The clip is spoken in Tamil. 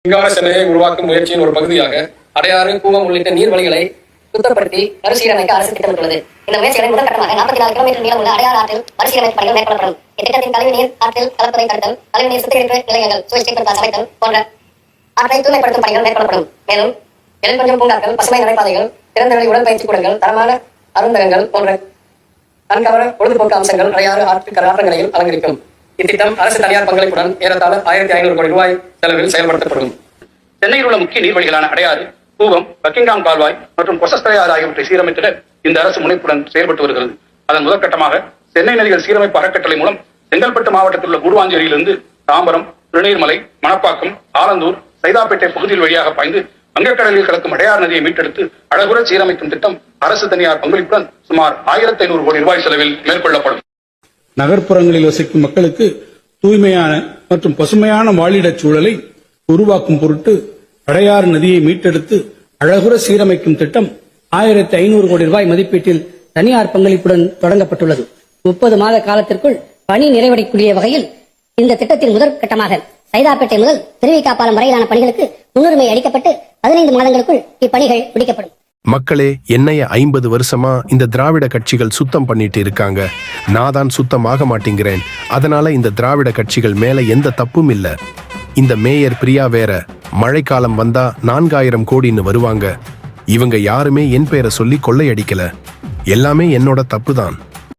விஞ்ஞான சென்னையை உருவாக்கும் முயற்சியின் ஒரு பகுதியாக அடையாறு, கூவம் உள்ளிட்ட நீர்வழிகளை சுத்தப்படுத்தி மறுசீரமைக்க அரசு திட்டமிட்டுள்ளது. இந்த முயற்சிகளை முதல் கட்டமாக 44 கிலோமீட்டர் நீளம் உள்ள அடையாறு ஆற்றில் மறுசீரமைப்பு பணிகள் மேற்கொள்ளப்படும். இத்திட்டத்தின் கழிவுநீர் ஆற்றில் கலப்பதை தடுத்தல், கழிவுநீர் சுத்திகரிப்பு நிலையங்கள் அமைத்தல் போன்ற ஆற்றை தூய்மைப்படுத்தும் பணிகள் மேற்கொள்ளப்படும். மேலும் எழில்பஞ்சம் பூங்காக்கள், பசுமை நடைபாதைகள், திறந்தவெளி உடற்பயிற்சி கூடங்கள், தரமான அருந்தகங்கள் போன்ற கண்கவர பொழுதுபோக்கு அம்சங்கள் அடையாறு ஆற்றங்கரையில் அலங்கரிக்கும். இத்திட்டம் அரசு தனியார் பங்களிப்புடன் ஏறத்தாழ 1500 கோடி ரூபாய் செலவில் செயல்படுத்தப்படும். சென்னையில் உள்ள முக்கிய நீர்வழிகளான அடையாறு, கூவம், பக்கிங்காம் கால்வாய் மற்றும் கொசஸ்தலையாறு ஆகியவற்றை சீரமைத்திட இந்த அரசு முனைப்புடன் செயல்பட்டு வருகிறது. அதன் முதற்கட்டமாக சென்னை நதிகள் சீரமைப்பு அறக்கட்டளை மூலம் செங்கல்பட்டு மாவட்டத்தில் உள்ள கூடுவாஞ்சேரியிலிருந்து தாம்பரம், திருநீர்மலை, மணப்பாக்கம், ஆலந்தூர், சைதாப்பேட்டை பகுதியில் வழியாக பாய்ந்து வங்கக்கடலில் கலக்கும் அடையாறு நதியை மீட்டெடுத்து அழகுற சீரமைக்கும் திட்டம் அரசு தனியார் பங்களிப்புடன் சுமார் 1500 கோடி ரூபாய் செலவில் மேற்கொள்ளப்படும். நகர்ப்புறங்களில் வசிக்கும் மக்களுக்கு தூய்மையான மற்றும் பசுமையான வாழிடச் சூழலை உருவாக்கும் பொருட்டு அடையாறு நதியை மீட்டெடுத்து அழகுற சீரமைக்கும் திட்டம் 1500 கோடி ரூபாய் மதிப்பீட்டில் தனியார் பங்களிப்புடன் தொடங்கப்பட்டுள்ளது. 30 மாத காலத்திற்குள் பணி நிறைவடையக்கூடிய வகையில் இந்த திட்டத்தின் முதற்கட்டமாக சைதாப்பேட்டை முதல் திருவிக்காப்பாலம் வரையிலான பணிகளுக்கு முன்னுரிமை அளிக்கப்பட்டு 15 மாதங்களுக்குள் இப்பணிகள் முடிக்கப்படும். மக்களே, என்னைய 50 வருஷமா இந்த திராவிட கட்சிகள் சுத்தம் பண்ணிட்டு இருக்காங்க. நான் தான் சுத்தமாக மாட்டேங்கிறேன். அதனால இந்த திராவிட கட்சிகள் மேல எந்த தப்பும் இல்ல. இந்த மேயர் பிரியா வேற மழைக்காலம் வந்தா 4000 கோடின்னு வருவாங்க. இவங்க யாருமே என் பேரை சொல்லி கொள்ளையடிக்கல. எல்லாமே என்னோட தப்பு தான்.